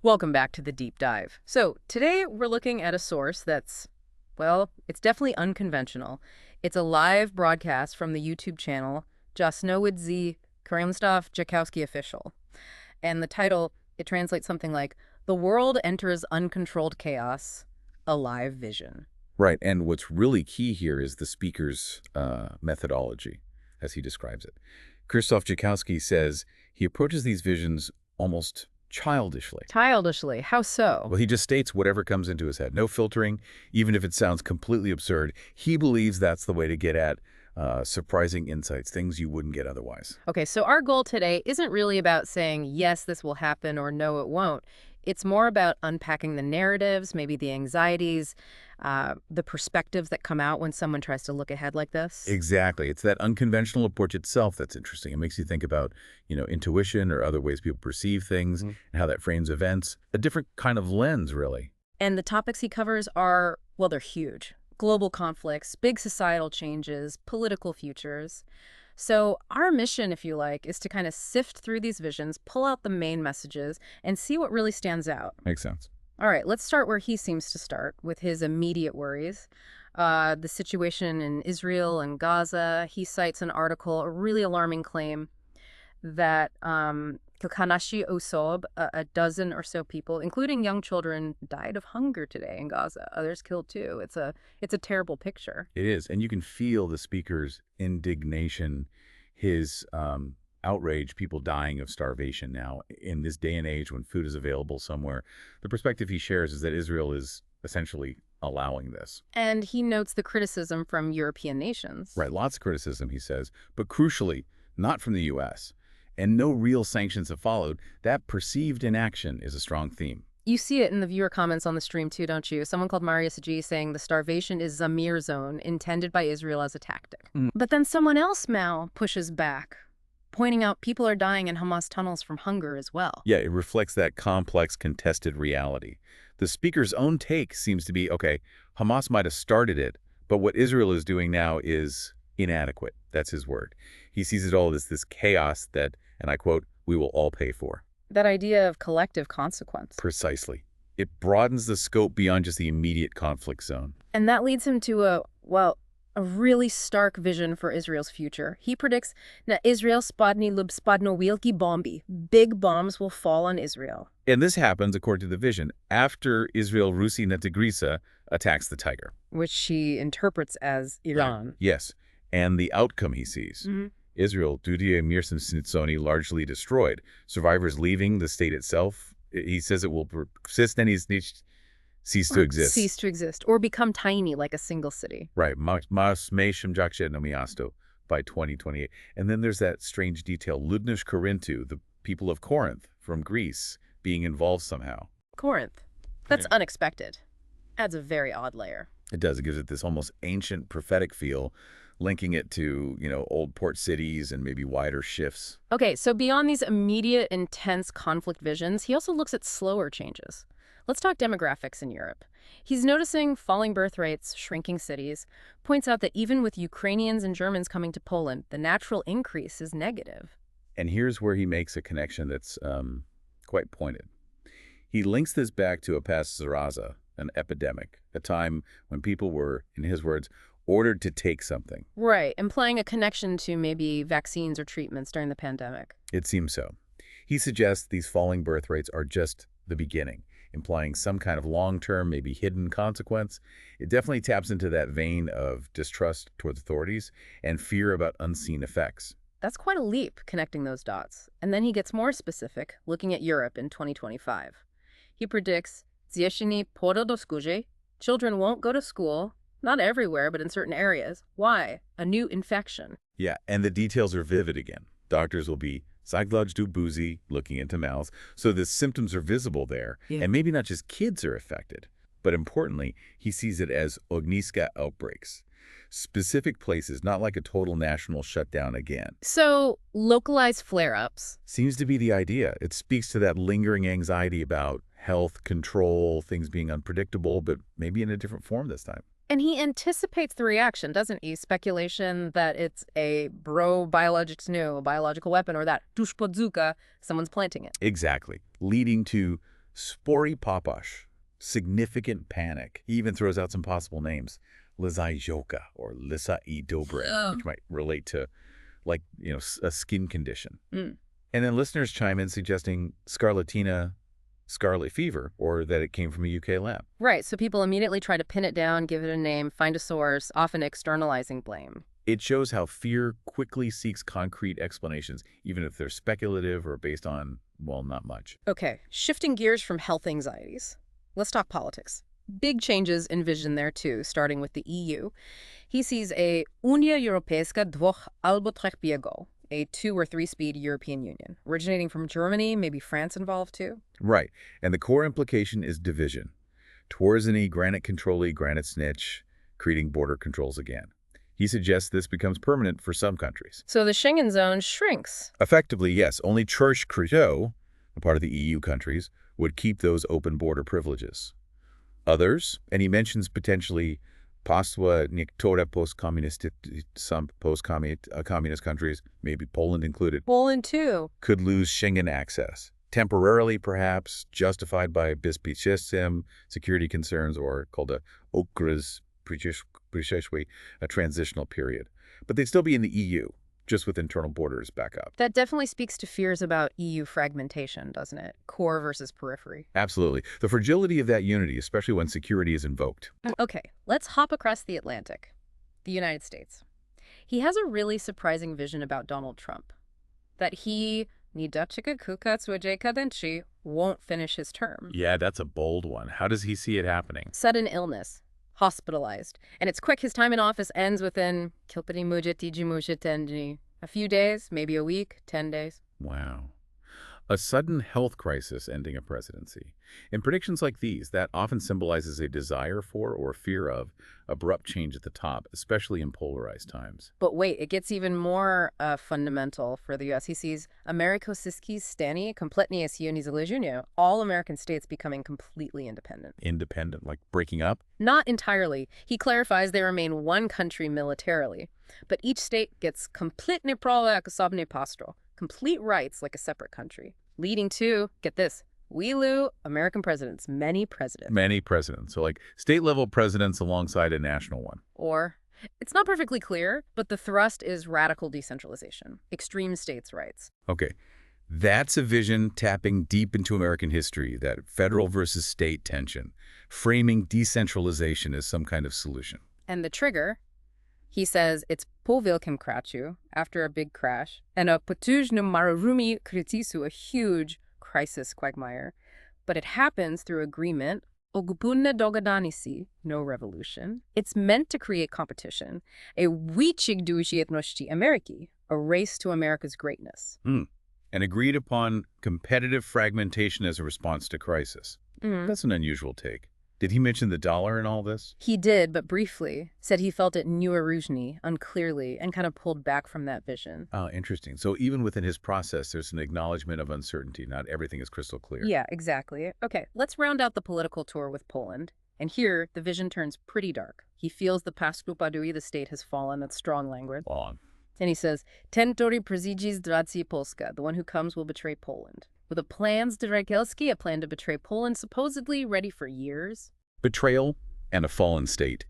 Welcome back to the deep dive. So today we're looking at a source that's, well, it's definitely unconventional. It's a live broadcast from the YouTube channel Jasnowidzi Krzysztof Jackowski Official. And the title, it translates something like, The World Enters Uncontrolled Chaos, a Live Vision. Right, and what's really key here is the speaker's methodology, as he describes it. Krzysztof Jackowski says he approaches these visions almost childishly. Childishly, how so? Well, he just states whatever comes into his head. No filtering, even if it sounds completely absurd. He believes that's the way to get at surprising insights, things you wouldn't get otherwise. Okay, so our goal today isn't really about saying, yes, this will happen or no, it won't. It's more about unpacking the narratives, maybe the anxieties, the perspectives that come out when someone tries to look ahead like this. Exactly. It's that unconventional approach itself that's interesting. It makes you think about, intuition or other ways people perceive things and how that frames events. A different kind of lens, really. And the topics he covers are, well, they're huge. Global conflicts, big societal changes, political futures. So our mission, if you like, is to kind of sift through these visions, pull out the main messages, and see what really stands out. Makes sense. All right, let's start where he seems to start, with his immediate worries. The situation in Israel and Gaza. He cites an article, a really alarming claim, that Kilkanashi Osob, a dozen or so people, including young children, died of hunger today in Gaza. Others killed too. It's a terrible picture. It is, and you can feel the speaker's indignation, his outrage, people dying of starvation now in this day and age when food is available somewhere. The perspective he shares is that Israel is essentially allowing this. And he notes the criticism from European nations. Right, lots of criticism, he says, but crucially, not from the U.S., and no real sanctions have followed. That perceived inaction is a strong theme. You see it in the viewer comments on the stream too, don't you? Someone called Marius G saying the starvation is Zamir zone intended by Israel as a tactic. But then someone else, Mao, pushes back, pointing out people are dying in Hamas tunnels from hunger as well. Yeah, it reflects that complex, contested reality. The speaker's own take seems to be, okay, Hamas might have started it, but what Israel is doing now is inadequate. That's his word. He sees it all as this chaos that, and I quote, we will all pay for. That idea of collective consequence. Precisely. It broadens the scope beyond just the immediate conflict zone. And that leads him to a really stark vision for Israel's future. He predicts that Israel spadni lub spadno wielki bombi. Big bombs will fall on Israel. And this happens, according to the vision, after Israel Rusi na Tigrisa attacks the tiger. Which she interprets as Iran. Yes. And the outcome he sees. Israel, Dudia Mirsim Snitsoni, largely destroyed. Survivors leaving the state itself. He says it will persist and he's cease to exist. Cease to exist. Or become tiny like a single city. Right. Mas Meshim Jakshed no Miasto by 2028. And then there's that strange detail. Ludnish Corintu, the people of Corinth from Greece, being involved somehow. Corinth. That's unexpected. Adds a very odd layer. It does. It gives it this almost ancient prophetic feel, linking it to, old port cities and maybe wider shifts. Okay, so beyond these immediate, intense conflict visions, he also looks at slower changes. Let's talk demographics in Europe. He's noticing falling birth rates, shrinking cities, points out that even with Ukrainians and Germans coming to Poland, the natural increase is negative. And here's where he makes a connection that's quite pointed. He links this back to a past zaraza, an epidemic, a time when people were, in his words, ordered to take something. Right, implying a connection to maybe vaccines or treatments during the pandemic. It seems so. He suggests these falling birth rates are just the beginning, implying some kind of long-term, maybe hidden consequence. It definitely taps into that vein of distrust towards authorities and fear about unseen effects. That's quite a leap, connecting those dots. And then he gets more specific, looking at Europe in 2025. He predicts, Dzieci pójdą do szkoły, children won't go to school, not everywhere, but in certain areas. Why? A new infection. Yeah, and the details are vivid again. Doctors will be zagląd buzi, looking into mouths, so the symptoms are visible there. Yeah. And maybe not just kids are affected, but importantly, he sees it as ogniska outbreaks. Specific places, not like a total national shutdown again. So, localized flare-ups. Seems to be the idea. It speaks to that lingering anxiety about health, control, things being unpredictable, but maybe in a different form this time. And he anticipates the reaction, doesn't he? Speculation that it's a biologics new, a biological weapon, or that dushpodzuka, someone's planting it. Exactly. Leading to Spory papash, significant panic. He even throws out some possible names. Lizajoka or Lisa E. Dobre, which might relate to, like, a skin condition. Mm. And then listeners chime in suggesting scarlatina, scarlet fever, or that it came from a UK lab. Right, so people immediately try to pin it down, give it a name, find a source, often externalizing blame. It shows how fear quickly seeks concrete explanations, even if they're speculative or based on, well, not much. Okay, shifting gears from health anxieties. Let's talk politics. Big changes envisioned there too, starting with the EU. He sees a Unia Europejska dwóch albo trzech biegów, a 2 or 3-speed European Union, originating from Germany, maybe France involved too. Right, and the core implication is division. Twarzany, granite controlly, granite snitch, creating border controls again. He suggests this becomes permanent for some countries. So the Schengen zone shrinks. Effectively, yes, only Church Creteau, a part of the EU countries, would keep those open border privileges. Others, and he mentions potentially Paswa niektóre some post-communist countries, maybe Poland included, Poland too. could lose Schengen access. Temporarily, perhaps, justified by bezpieczeństwem, security concerns, or called a okres przyszłej, a transitional period. But they'd still be in the EU, just with internal borders back up. That definitely speaks to fears about EU fragmentation, doesn't it? Core versus periphery. Absolutely. The fragility of that unity, especially when security is invoked. Okay, let's hop across the Atlantic. The United States. He has a really surprising vision about Donald Trump. That he, won't finish his term. Yeah, that's a bold one. How does he see it happening? Sudden illness. Hospitalized. And it's quick. His time in office ends within a few days, maybe a week, 10 days. Wow. A sudden health crisis ending a presidency. In predictions like these, that often symbolizes a desire for or fear of abrupt change at the top, especially in polarized times. But wait, it gets even more fundamental for the U.S. He sees Amerykańskie stany kompletnie się niezależnione, all American states becoming completely independent. Independent, like breaking up? Not entirely. He clarifies they remain one country militarily, but each state gets kompletnie prawa jak osobne państwo, complete rights like a separate country, leading to, get this, American presidents, many presidents. Many presidents. So like state-level presidents alongside a national one. Or, it's not perfectly clear, but the thrust is radical decentralization, extreme states' rights. Okay. That's a vision tapping deep into American history, that federal versus state tension, framing decentralization as some kind of solution. And the trigger, he says it's po wielkim krachu, after a big crash, and a potужnym mararumi kryzysu, a huge crisis quagmire. But it happens through agreement, ogólne dogadanie, no revolution. It's meant to create competition, a wyścig do jedności Ameryki, a race to America's greatness. And agreed upon competitive fragmentation as a response to crisis. That's an unusual take. Did he mention the dollar in all this? He did, but briefly. Said he felt it nieróżnie, unclearly, and kind of pulled back from that vision. Oh, interesting. So even within his process, there's an acknowledgement of uncertainty. Not everything is crystal clear. Yeah, exactly. Okay, let's round out the political tour with Poland. And here, the vision turns pretty dark. He feels the Pastupadui, the state has fallen. That's strong language. Long. And he says, Ten tori przyjdzie zdradzić Polska. The one who comes will betray Poland. With a plans Jackowski, a plan to betray Poland, supposedly ready for years. Betrayal and a fallen state.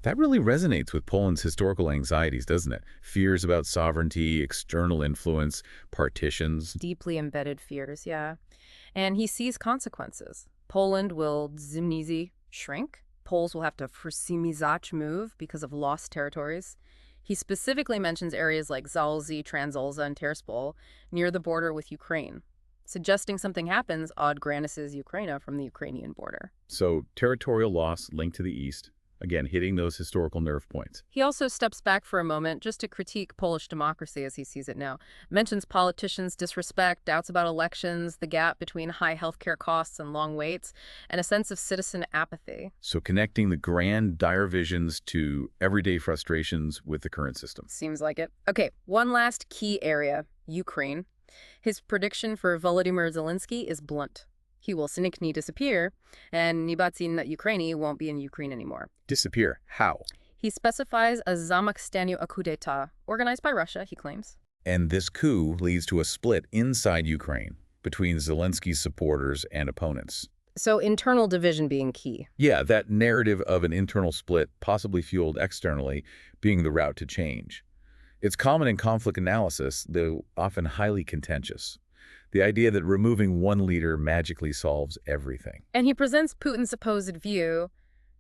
That really resonates with Poland's historical anxieties, doesn't it? Fears about sovereignty, external influence, partitions. Deeply embedded fears, yeah. And he sees consequences. Poland will zimnizi, shrink. Poles will have to wsimizacz, move because of lost territories. He specifically mentions areas like Zalzi, Transolza, and Tiraspol near the border with Ukraine, suggesting something happens od granicy Ukraina from the Ukrainian border. So territorial loss linked to the east, again, hitting those historical nerve points. He also steps back for a moment just to critique Polish democracy as he sees it now. Mentions politicians' disrespect, doubts about elections, the gap between high healthcare costs and long waits, and a sense of citizen apathy. So connecting the grand, dire visions to everyday frustrations with the current system. Seems like it. Okay, one last key area, Ukraine. His prediction for Volodymyr Zelensky is blunt. He will cynically disappear, and Nibatin Ukraini won't be in Ukraine anymore. Disappear? How? He specifies a zamach stanu, a coup d'etat, organized by Russia, he claims. And this coup leads to a split inside Ukraine between Zelensky's supporters and opponents. So internal division being key. Yeah, that narrative of an internal split, possibly fueled externally, being the route to change. It's common in conflict analysis, though often highly contentious. The idea that removing one leader magically solves everything. And he presents Putin's supposed view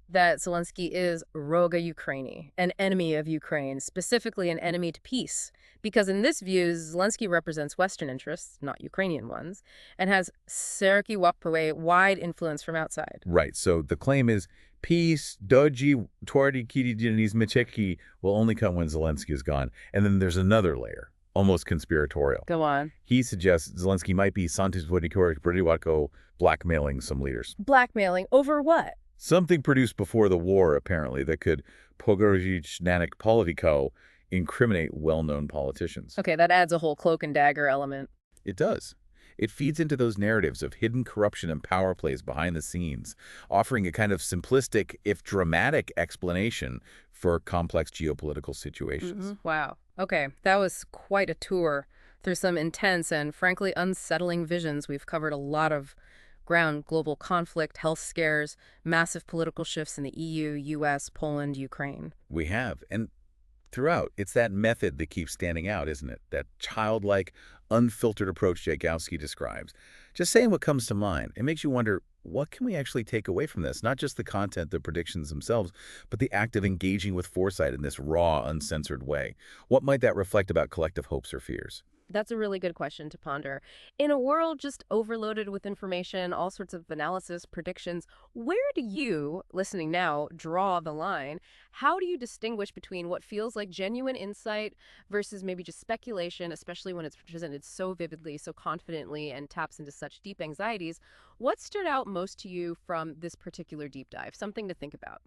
that Zelensky is Roga Ukraini, an enemy of Ukraine, specifically an enemy to peace. Because in this view, Zelensky represents Western interests, not Ukrainian ones, and has Serki Wapwe wide influence from outside. Right, so the claim is peace, doji, twardi kidijini's micheki will only come when Zelensky is gone. And then there's another layer, almost conspiratorial. Go on. He suggests Zelensky might be Santis Vodikorik Brediwatko blackmailing some leaders. Blackmailing over what? Something produced before the war, apparently, that could pogorjic nanik politico incriminate well-known politicians. Okay, that adds a whole cloak and dagger element. It does. It feeds into those narratives of hidden corruption and power plays behind the scenes, offering a kind of simplistic, if dramatic, explanation for complex geopolitical situations. Wow. Okay, that was quite a tour through some intense and frankly unsettling visions. We've covered a lot of ground: global conflict, health scares, massive political shifts in the EU, US, Poland, Ukraine. We have. And throughout, it's that method that keeps standing out, isn't it? That childlike, unfiltered approach Jackowski describes. Just saying what comes to mind. It makes you wonder, what can we actually take away from this? Not just the content, the predictions themselves, but the act of engaging with foresight in this raw, uncensored way. What might that reflect about collective hopes or fears? That's a really good question to ponder. In a world just overloaded with information, all sorts of analysis, predictions, where do you, listening now, draw the line? How do you distinguish between what feels like genuine insight versus maybe just speculation, especially when it's presented so vividly, so confidently, and taps into such deep anxieties? What stood out most to you from this particular deep dive? Something to think about.